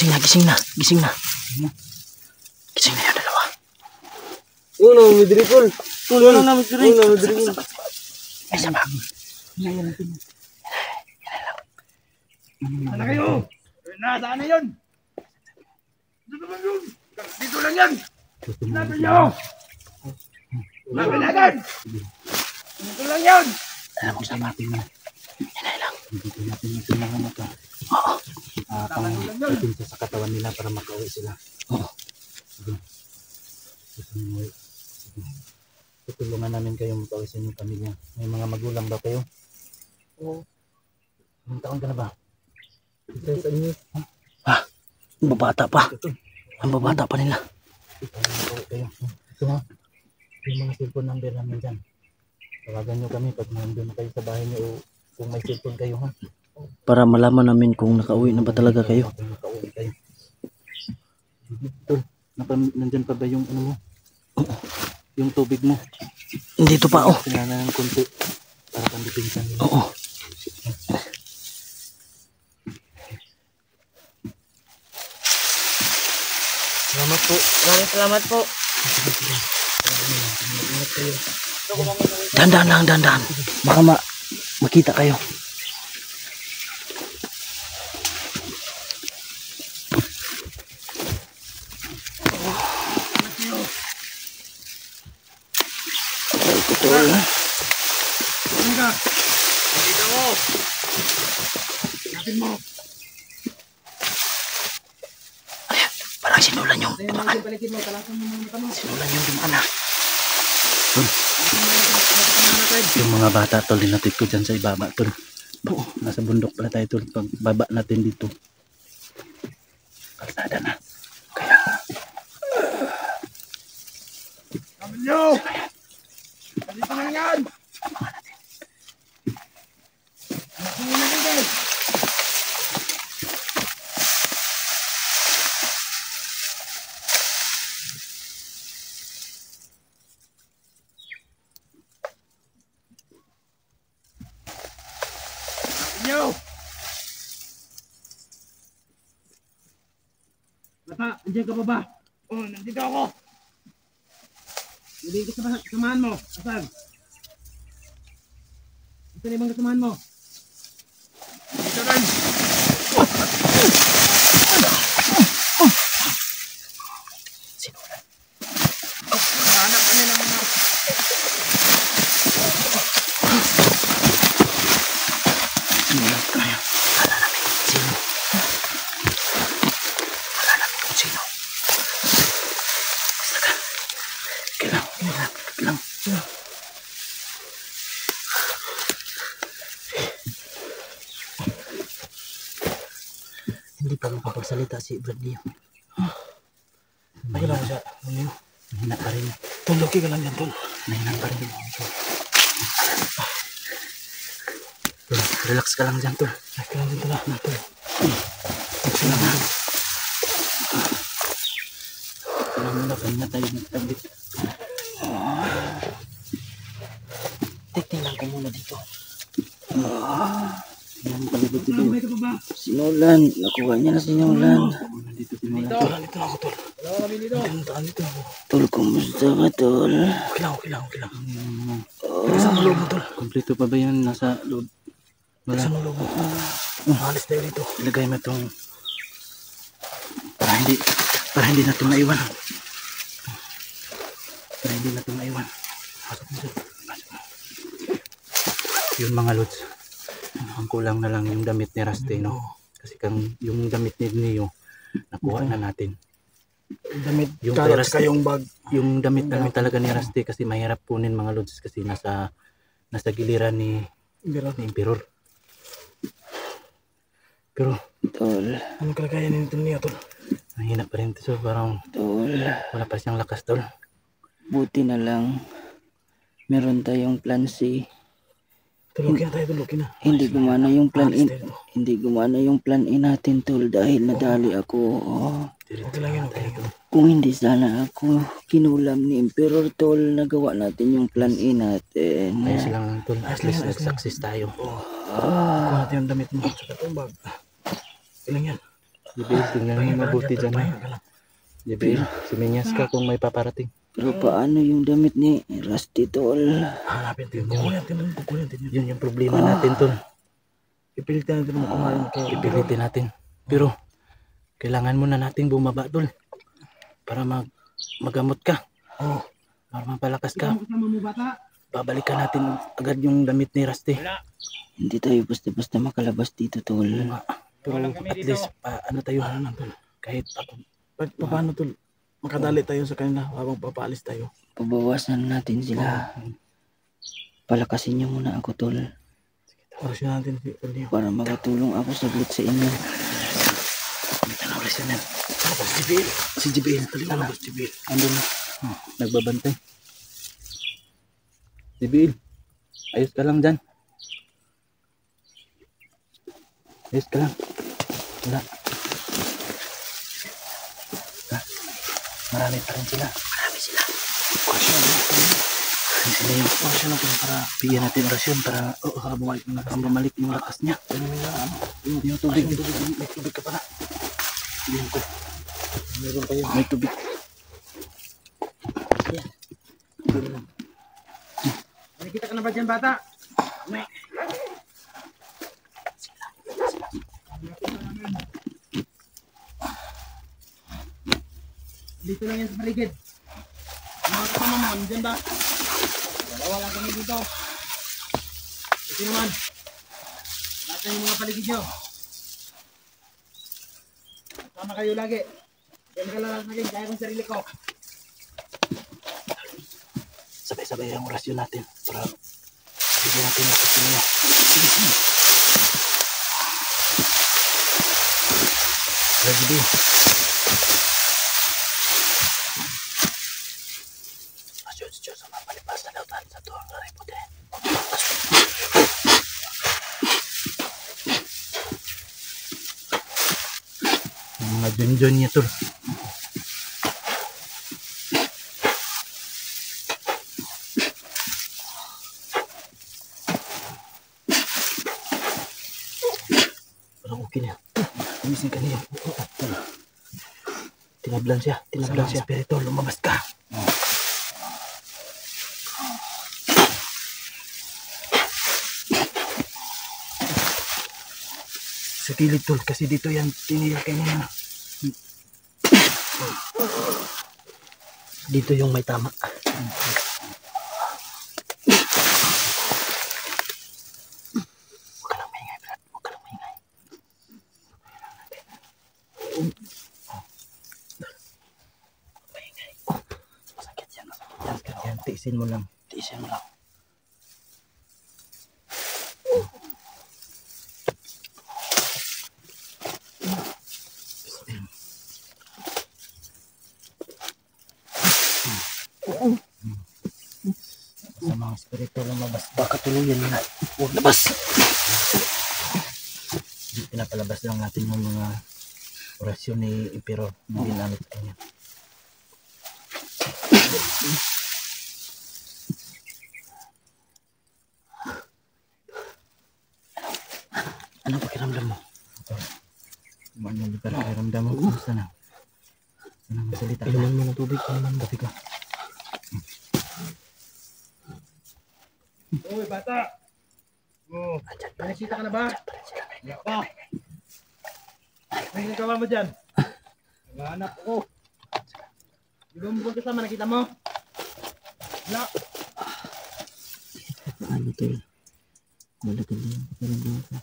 gising na, gising na. Gising na. Gising na yung dalawa. Yung na midrikol. Yung na midrikol. Ay, sabak. Yan natin. Sana kayo! Nasaan na yun? Dito lang yun! Dito lang yan! Sinabi nyo! Sinabi natin! Dito lang yan! Alam mo, sabak. Hinay lang. Dito natin yung mga mata. Oo. Pang sa katawan nila para makauwi sila. Oo. Sige. Sige. Tutulungan namin kayo makauwi sa inyong pamilya. May mga magulang ba kayo? Oo. Ilang taon ka na ba? Ito sa inyo. Ang babata pa. Ang babata pa nila. Makauwi kayo. Ito ha. Yung mga cellphone number namin dyan. Tawagan nyo kami pag nandun na kayo sa bahay nyo o kung may cellphone kayo ha. Para malaman namin kung nakauwi na ba talaga kayo. Nakauwi kayo. Ito. Nandyan pa ba yung ano mo? Yung tubig mo? Dito pa, oh. Kailangan ng konti para kang dipinsan nila. Oo. Salamat po. Maraming salamat po. Dandan lang, dandan. Baka makita kayo. Tol. Ano ka? Dito mo! Napin mo! Ayan, parang sinulan yung dumaan. Balikin mo, talasan mo mga mata mo. Sinulan yung dumaan ah. Yung mga bata tol, dinatid ko dyan sa ibaba tol. Nasa bundok pala tayo tol. Pag baba natin dito. Kalsada na. Kaya Sabi nyo! Dito na yan! Dito na yan guys! Nyo! Bata, andyan ka pa ba? Oo, nandito ako. Hindi ka samahan mo. Asan? Ito na ibang kasamahan mo. Dito rin. Sinulan. Hanap kami ng mga... Sinulan tayo. Wala namin kung sino. Wala namin kung sino. Basta ka. Kailang. hindi pa makapagsalita si Bradley. Ayun lang siya. Mahina pa rin. Tol, okay ka lang yan, tol. Mahina pa rin. Tol, relax ka lang dyan tol. Relax ka lang dito na, tol. Relax ka lang. Pahinga tayo nagtabit. Tingnan ka muna dito. Yan palibot dito. May ka pa ba? Sinulan. Nakuha niya na sinulan. Dito sinulan. Dito. Dito na ako, tol. Wala kami dito. Dito ako. Tol, kumusta ka, tol? Okay lang. Saan mo loob mo, tol? Kompleto pa ba yan? Nasa loob. Wala. Saan mo loob mo? Alis tayo dito. Ilagay mo itong para hindi natin maiwan. Pasok mo sir. Yun mga lods. Ang kulang na lang yung damit ni Rusty, no? Kasi yung damit ni Neo nakuha na natin. Damit, Yung karot teras- ka yung bag. Yung damit namin talaga ni Rusty kasi mahirap kunin mga lods kasi nasa giliran ni Emperor. Pero Tol. Anong kalagayan nito niya, tol? mahina pa rin ito. So parang Tol. wala pa siyang lakas tol. Buti na lang. Meron tayong plan C. Tulogin na tayo, tulogin na. Hindi gumana yung plan Alis in. tayo dito. Hindi gumana yung plan in natin, tol, dahil nadali ako. Okay lang yan, okay. Kung hindi sana ako kinulam ni Emperor, tol, nagawa natin yung plan in natin. Ayos lang tol. At least nag-success tayo. Kuha natin yung damit mo. Tsaka itong bag. Ilang yan? Jibil, tingnan mo mabuti dyan. Jibil, siminyas ka kung may paparating. Pero paano yung damit ni Rusty, tol? Hanapin din. Kukunin din. Yun yung problema natin, tol. Ipilitin natin mo kumain kayo. Ipilitin natin. Pero, kailangan muna nating bumaba, tol. Para magamot ka. Oo. Para mapalakas ka. Kasama mo bata? Babalikan natin agad yung damit ni Rusty. Hindi tayo basta-basta makalabas dito, tol. Pero at least, ano tayo, kahit ako, Paano tol? Makadali tayo sa kanila habang papaalis tayo. Pabawasan natin sila. Palakasin niyo muna ako, tol. Orasyon natin si Kalyo. Para makatulong ako saglit sa inyo. ano orasyon yan? Si JBL. Talina na. JBL. Andun na. Nagbabantay. Jibil, ayos ka lang dyan. Ayos ka lang. Wala. Marami pa rin sila. Marami sila. Orasyon sila yung orasyon natin para bigyan natin orasyon para bumalik yung lakas niya. Yung tubig. May tubig ka pala. Bigyan ko. Meron pa yun. May tubig. Nakikita ka na ba dyan bata? Dito lang yan sa paligid. Mga kasama mo, andyan ba? Dalawa lang kami dito. Ito naman. Lahat yung mga paligid nyo. Sama kayo lagi. Yan ka lang lagi, kaya kong sarili ko. Sabay-sabay ang orasyon natin para bigyan natin yung lakas niya. Sige. Lagi din. Diyos sa mga palipas na lautan sa tuwang lalay puti. Ang mga dyan niya tol. Parang okay na. Gumising ka niya. Tinablan siya. Tinablan siya. Espiritu, lumabas ka. Sa kilid tol, kasi dito yan tinira kanina. Dito yung may tama. Huwag ka lang maingay, Brad. Huwag ka lang maingay. Maingay. Masakit yan. Masakit yan. Tiisin mo lang. Tiisin mo lang. Sa mga espiritu lumabas, baka tuluyan nila. Huwag labas! Pinapalabas lang natin yung mga orasyon ni Emperor na ginamit sa kanya. Ano pakiramdam mo? Ano yung pakiramdam mo? Kumusta na? Ano magsalita? Inuman mo ng tubig, inuman mo. Ka. Uy, bata! Oh, nakikita ka na ba? Ako. Ano yung kawa mo dyan? Naghahanap ako. Di ba mo kasama, nakita mo? Wala. Ano, tol? Malagad na yung pakiramdam ko.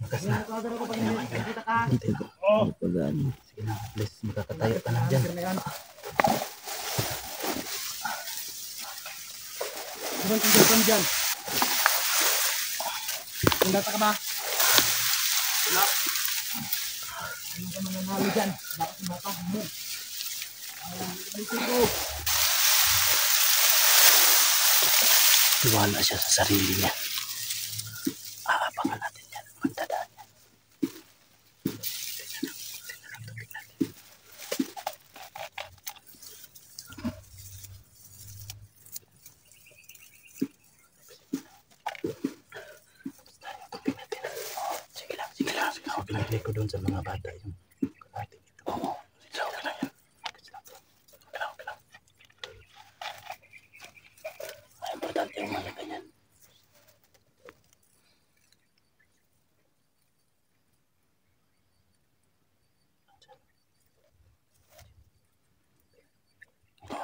Makas na. Nakawagan ako pag hindi nakikita ka. Dito ko. Oh, Pag-ano. Sige na, please, makakatayo ka na dyan. Ibang tindapan dyan. Tindata ka ba? Wala. Ano ka mananalo dyan? Bakit matang mo? Tiwala siya sa sarili niya. Aabangan natin yan. Magdadaan yan. Tingnan lang tubig natin. Sige lang. Huwag lang ko doon sa mga bata. Yung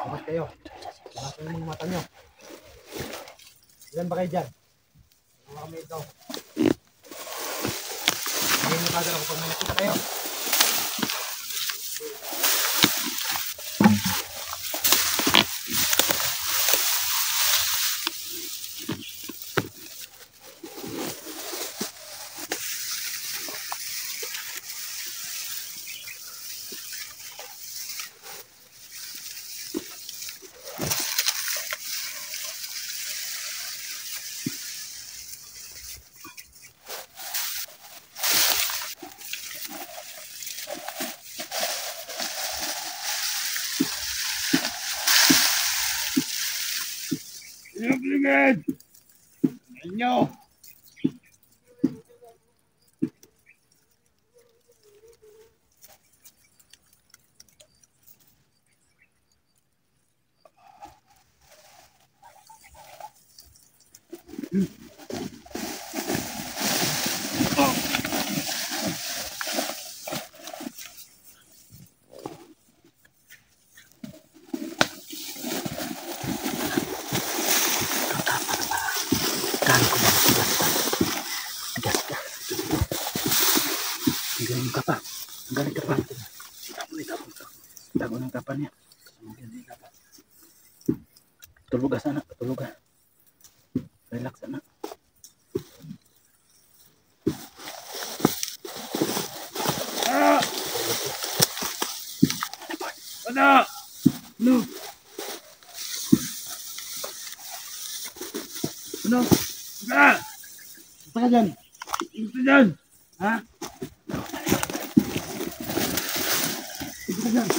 Bakit kayo? Bakit yung mata nyo? Ilan ba kayo dyan? Mga kami ito. Ngayon yung kagad ako pag nakita kayo. Sinugligid! Inyo! Dami ko ba matigas pa? Tigas ka. Ang galing ka pa. Ang galing ka pa. Tago ng kapa niya. Ang galing ka pa. Tulog ka sana. Tulog ka. Relax sana. Ah! Ano? Ano? Ano? Ah! Basta ka dyan. Ito dyan! Ha? Basta ka dyan.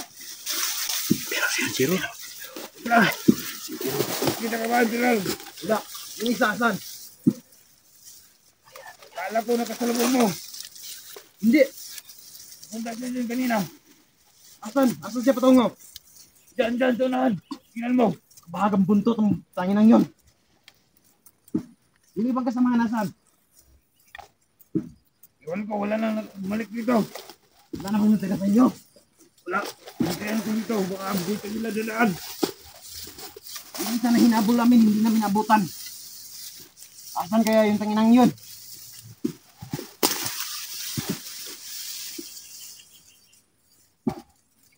Pero siya, Jiro. Ah! Kita ka ba, General? Wala. Yung isa, asan? Kala ko nakasalubong mo. Hindi. Punta siya dyan kanina. Asan? Asan siya patungo? Dyan, tunahan. Tingnan mo. Bahagang buntot ang tanginang yun. Yung ibang kasama nasan? Iwan ko, wala na bumalik dito. Wala na ba yung taga sa inyo? Wala. Hintayan ko dito. Baka dito nila dalaan. Yung isa na hinabol namin, hindi namin abutan. Asan kaya yung tanginang yun?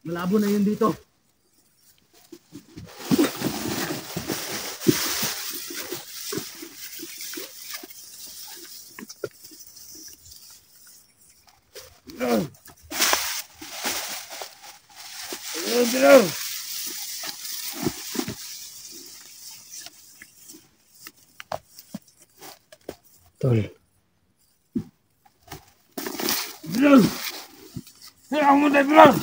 Malabo na yun dito. General. General. Tol. General. Kaya mo tayo, General.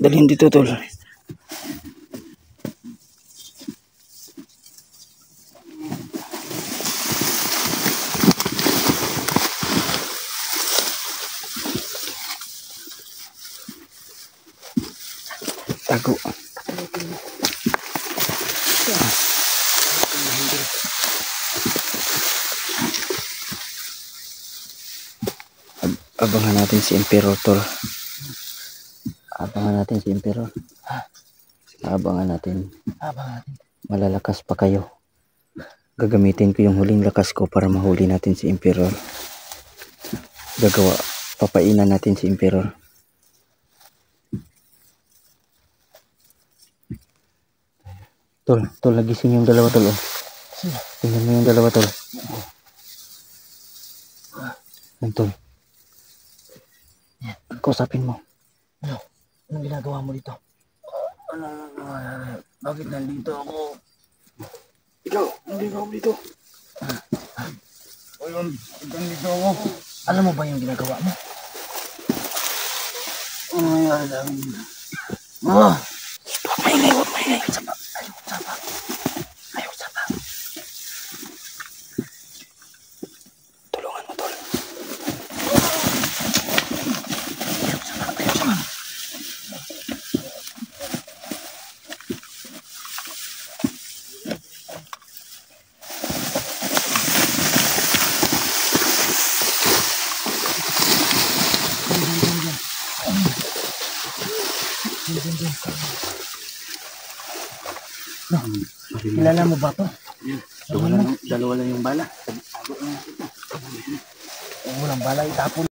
Dalhin dito, Tol. Tago. Abangan natin si Emperor, Tol. Abangan natin si Emperor. Abangan natin. Malalakas pa kayo. Gagamitin ko yung huling lakas ko para mahuli natin si Emperor. Papainan natin si Emperor. Tol, nagising yung dalawa, Tol. Oh. Tingnan mo yung dalawa, Tol. Yan, Tol. Kausapin mo. Anong ginagawa mo dito? Bakit nandito ako? Ikaw, nandito ako dito. O yun, nandito ako. Alam mo ba yung ginagawa mo? Ano nangyari sa amin? Ah! Huwag maingay. Ayaw sapa. Tulungan mo, Tol. Kilala mo ba to? Dalawa lang yung bala. Walang bala, itapon.